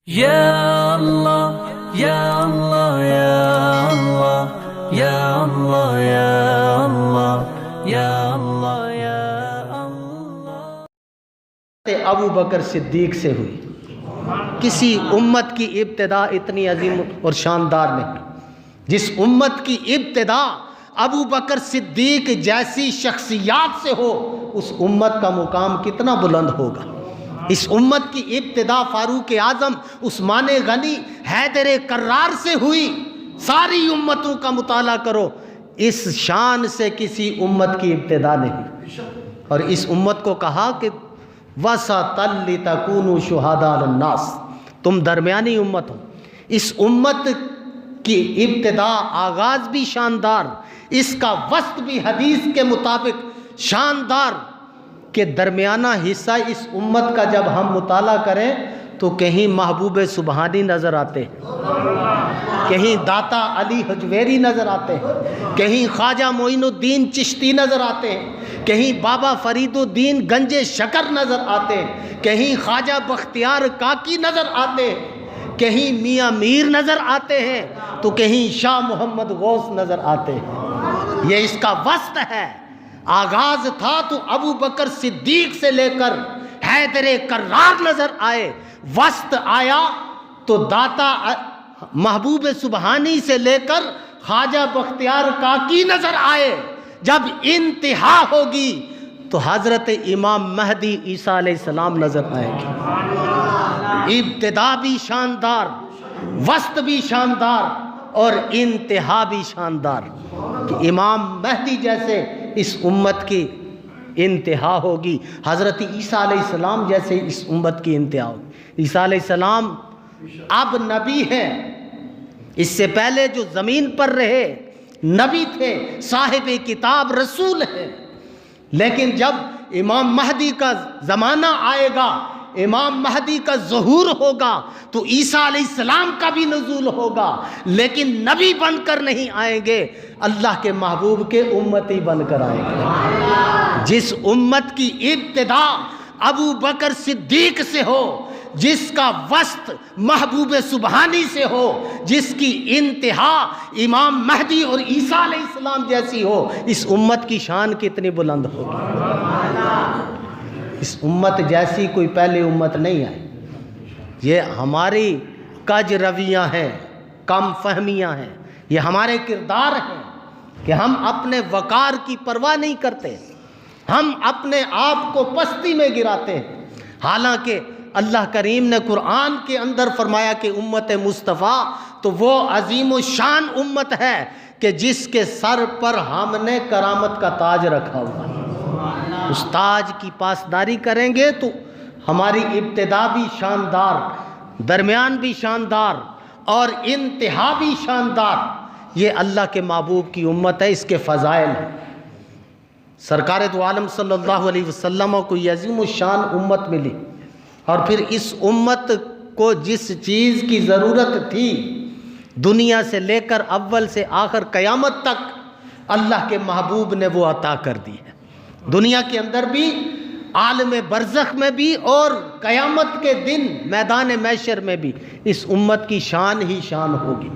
Ya Allah, Ya Allah, Ya Allah, Ya Allah, Ya Allah, Ya Allah, Ya Allah। Abu बकर सिद्दीक से हुई। किसी उम्मत की इब्तिदा इतनी अजीम और शानदार नहीं। जिस उम्मत की इब्तिदा अबू बकर सिद्दीक जैसी शख्सियात से हो, उस उम्मत का मुकाम कितना बुलंद होगा। इस उम्मत की इब्तिदा फारूक आजम, उस्मान गनी, हैदर कर्रार से हुई। सारी उम्मतों का मुताला करो, इस शान से किसी उम्मत की इब्तिदा नहीं। और इस उम्मत को कहा कि वसतल लितकूनु शुहदा अलन्नास, तुम दरमियानी उम्मत हो। इस उम्मत की इब्तिदा आगाज़ भी शानदार, इसका वस्त भी हदीस के मुताबिक शानदार के दरमियाना हिस्सा इस उम्मत का जब हम मुताला करें तो कहीं महबूब सुबहानी नज़र आते हैं, कहीं दाता अली हजवेरी नज़र आते हैं, कहीं ख्वाजा मोइनुद्दीन चिश्ती नज़र आते हैं, कहीं बाबा फरीदुद्दीन गंजे शकर नज़र आते हैं, कहीं ख्वाजा बख्तियार काकी नज़र आते हैं, कहीं मियाँ मीर नज़र आते हैं, तो कहीं शाह मोहम्मद गौस नज़र आते हैं। ये इसका वस्त है। आगाज था तो अबू बकर सिद्दीक से लेकर हैदर कर्रार नजर आए। वस्त आया तो दाता महबूब सुबहानी से लेकर ख्वाजा बख्तियार काकी नजर आए। जब इंतहा होगी तो हजरत इमाम महदी ईसा अलैहिस्सलाम नजर आएंगे। इब्तिदा भी शानदार, वस्त भी शानदार और इंतहा भी शानदार। कि इमाम महदी जैसे इस उम्मत की इंतहा होगी, हज़रत ईसा अलैहिस्सलाम जैसे इस उम्मत की इंतहा होगी। ईसा अलैहिस्सलाम अब नबी हैं, इससे पहले जो ज़मीन पर रहे नबी थे, साहिब किताब रसूल हैं। लेकिन जब इमाम महदी का ज़माना आएगा, इमाम महदी का ज़हूर होगा, तो ईसा अलैहिस्सलाम का भी नुज़ूल होगा। लेकिन नबी बनकर नहीं आएंगे, अल्लाह के महबूब के उम्मती बनकर आएंगे। जिस उम्मत की इब्तिदा अबू बकर सिद्दीक से हो, जिसका वस्त महबूब सुबहानी से हो, जिसकी इंतहा इमाम महदी और ईसा अलैहिस्सलाम जैसी हो, इस उम्मत की शान कितनी बुलंद होगी। इस उम्मत जैसी कोई पहले उम्मत नहीं आई। ये हमारी कज रवियाँ हैं, कम फहमियाँ हैं, ये हमारे किरदार हैं कि हम अपने वकार की परवाह नहीं करते, हम अपने आप को पस्ती में गिराते हैं। हालांकि अल्लाह करीम ने कुरान के अंदर फरमाया कि उम्मत मुस्तफ़ा तो वो अजीम शान उम्मत है कि जिसके सर पर हमने करामत का ताज रखा हुआ है। उस ताज की पासदारी करेंगे तो हमारी इब्तिदा भी शानदार, दरमियान भी शानदार और इंतहा भी शानदार। ये अल्लाह के महबूब की उम्मत है, इसके फ़ज़ाइल हैं। सरकार दो आलम सल्लल्लाहु अलैहि वसल्लम को ये अज़ीम शान उम्मत मिली। और फिर इस उम्मत को जिस चीज़ की ज़रूरत थी दुनिया से लेकर अव्वल से आखिर क़यामत तक, अल्लाह के महबूब ने वो अता कर दी है। दुनिया के अंदर भी, आलम बरज़ख में भी और क़यामत के दिन मैदान महशर में भी इस उम्मत की शान ही शान होगी।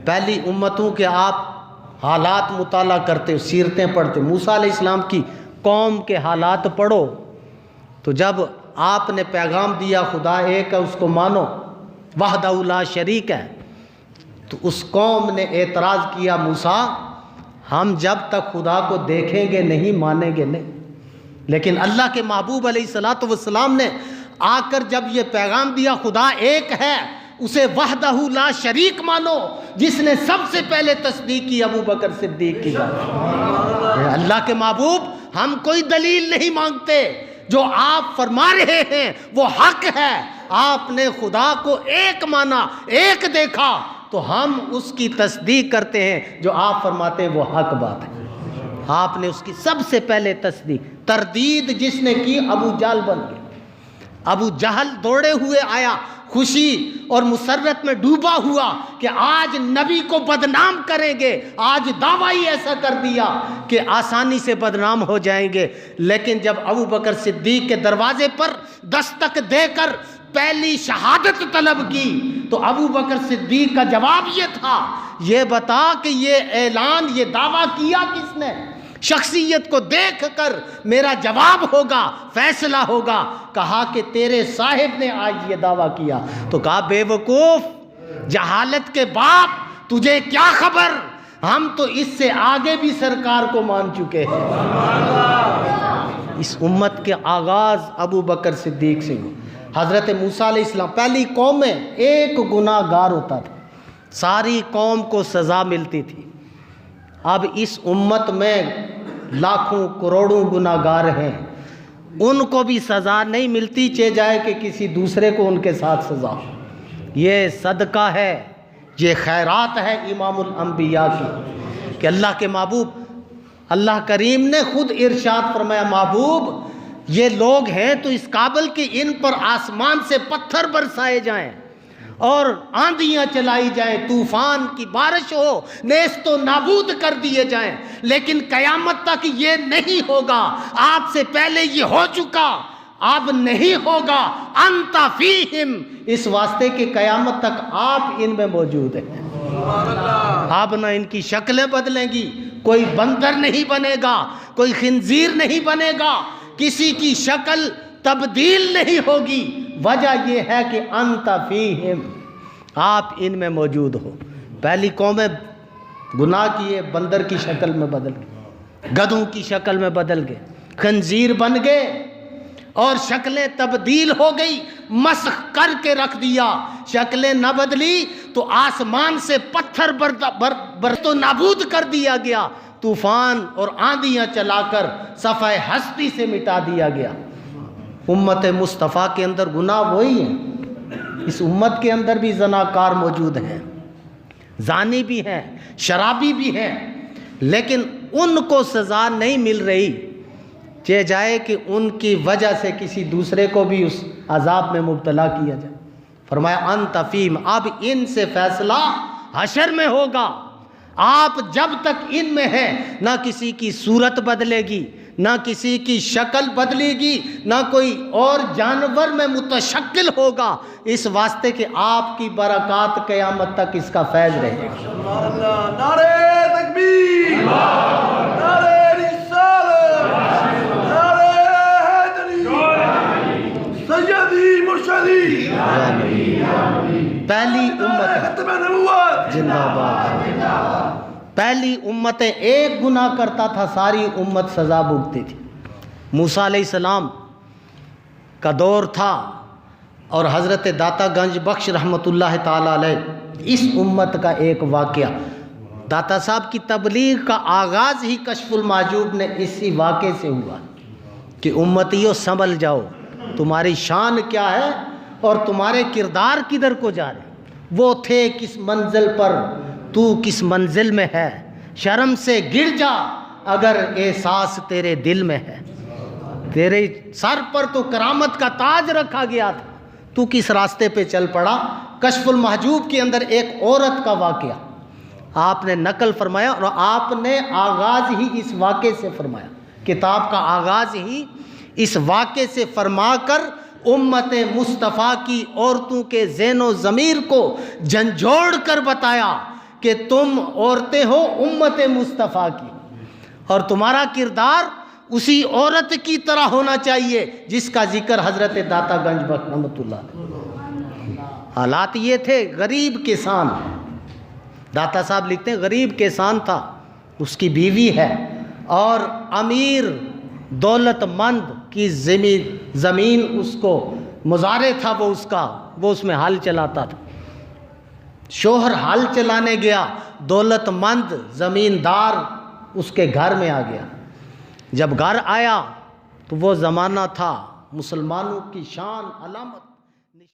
पहली उम्मतों के आप हालात मुताला करते हो, सीरतें पढ़ते, मूसा अलैहिस्सलाम की कौम के हालात पढ़ो तो जब आपने पैगाम दिया खुदा एक है उसको मानो, वहदहू ला शरीक है, तो उस कौम ने एतराज़ किया, मूसा हम जब तक खुदा को देखेंगे नहीं मानेंगे नहीं। लेकिन अल्लाह के महबूब अलैहिस्सलातु वस्सलाम ने आकर जब ये पैगाम दिया खुदा एक है, उसे वहदहू ला शरीक मानो, जिसने सबसे पहले तस्दीक की अबू बकर सिद्दीक की। अल्लाह के महबूब हम कोई दलील नहीं मांगते, जो आप फरमा रहे हैं वो हक है। आपने खुदा को एक माना, एक देखा, तो हम उसकी तस्दीक करते हैं। जो आप फरमाते हैं वो हक बात है। आपने उसकी सबसे पहले तस्दीक, तरदीद जिसने की अबू जहल बन गया। अबू जहल दौड़े हुए आया, खुशी और मुसर्रत में डूबा हुआ कि आज नबी को बदनाम करेंगे, आज दावा ही ऐसा कर दिया कि आसानी से बदनाम हो जाएंगे। लेकिन जब अबू बकर सिद्दीक के दरवाजे पर दस्तक देकर पहली शहादत तलब की तो अबू बकर सिद्दीक का जवाब ये था, ये बता कि ये ऐलान, ये दावा किया किसने? शख्सियत को देखकर मेरा जवाब होगा, फैसला होगा। कहा कि तेरे साहिब ने आज ये दावा किया। तो कहा बेवकूफ, जहालत के बाप, तुझे क्या खबर, हम तो इससे आगे भी सरकार को मान चुके हैं। इस उम्मत के आगाज अबू बकर सिद्दीक से हुआ। हज़रत मूसा अलैहिस्सलाम, पहली कौम में एक गुनाहगार होता था, सारी कौम को सज़ा मिलती थी। अब इस उम्मत में लाखों करोड़ों गुनाहगार हैं, उनको भी सज़ा नहीं मिलती, चे जाए कि किसी दूसरे को उनके साथ सज़ा। ये सदका है, ये खैरात है इमामुल अंबिया की कि अल्लाह के महबूब, अल्लाह करीम ने खुद इरशाद फरमाया, महबूब ये लोग हैं तो इस काबिल कि इन पर आसमान से पत्थर बरसाए जाएं और आंधियां चलाई जाएं, तूफान की बारिश हो, नेस्तो नाबूद कर दिए जाएं, लेकिन कयामत तक ये नहीं होगा। आपसे पहले ये हो चुका, अब नहीं होगा। अंता फीहिम, इस वास्ते कि कयामत तक आप इनमें मौजूद हैं। अब ना इनकी शक्लें बदलेंगी, कोई बंदर नहीं बनेगा, कोई खिंजीर नहीं बनेगा, किसी की शक्ल तब्दील नहीं होगी। वजह यह है कि अंता फीहिम, आप इनमें मौजूद हो। पहली कौमें गुनाह किए, बंदर की शक्ल में बदल गए, गधों की शक्ल में बदल गए, खंजीर बन गए और शक्लें तब्दील हो गई, मस्ख करके रख दिया। शक्लें न बदली तो आसमान से पत्थर बर तो नाबूद कर दिया गया, तूफान और आंधियां चलाकर सफ़े हस्ती से मिटा दिया गया। उम्मत मुस्तफ़ा के अंदर गुनाह वही है। इस उम्मत के अंदर भी ज़नाकार मौजूद हैं, जानी भी हैं, शराबी भी हैं, लेकिन उनको सज़ा नहीं मिल रही। चे जाए कि उनकी वजह से किसी दूसरे को भी उस अजाब में मुब्तला किया जाए। फरमाया अंत फीम, अब इनसे फैसला हशर में होगा। आप जब तक इनमें हैं, ना किसी की सूरत बदलेगी, ना किसी की शक्ल बदलेगी, ना कोई और जानवर में मुतशक्किल होगा, इस वास्ते कि आपकी बरक़ात क़यामत तक इसका फैज़ रहेगा। नारे तकबीर, नारे रिसालत, नारे हैदरी, सय्यदी मुर्शदी, पहली उम्मत जिंदाबाद। पहली उम्मतें एक गुनाह करता था, सारी उम्मत सज़ा भुगती थी। मूसा अलैहिस्सलाम का दौर था और हज़रत दाता गंज बख्श रहमतुल्लाह ताला अलैह, इस उम्मत का एक वाक़या, दाता साहब की तबलीग का आगाज़ ही कश्फुल माजूब ने इसी वाक़े से हुआ कि उम्मतियों संभल जाओ, तुम्हारी शान क्या है और तुम्हारे किरदार किधर को जा रहे। वो थे किस मंजिल पर, तू किस मंजिल में है, शर्म से गिर जा अगर एहसास तेरे दिल में है। तेरे सर पर तो करामत का ताज रखा गया था, तू किस रास्ते पे चल पड़ा। कश्फुल महजूब के अंदर एक औरत का वाक़या आपने नकल फरमाया और आपने आगाज़ ही इस वाक़े से फरमाया। किताब का आगाज़ ही इस वाक़े से फरमाकर उम्मत मुस्तफ़ा की औरतों के ज़हन ज़मीर को झंझोड़ कर बताया कि तुम औरतें हो उम्मत मुस्तफ़ा की और तुम्हारा किरदार उसी औरत की तरह होना चाहिए जिसका जिक्र हज़रत दाता गंज बख्श रहमतुल्लाह। हालात ये थे, गरीब किसान, दाता साहब लिखते हैं गरीब किसान था, उसकी बीवी है और अमीर दौलतमंद की ज़मीन उसको मुजारे था, वो उसका, वो उसमें हाल चलाता था। शोहर हाल चलाने गया, दौलतमंद ज़मींदार उसके घर में आ गया। जब घर आया तो वो ज़माना था मुसलमानों की शान अलामत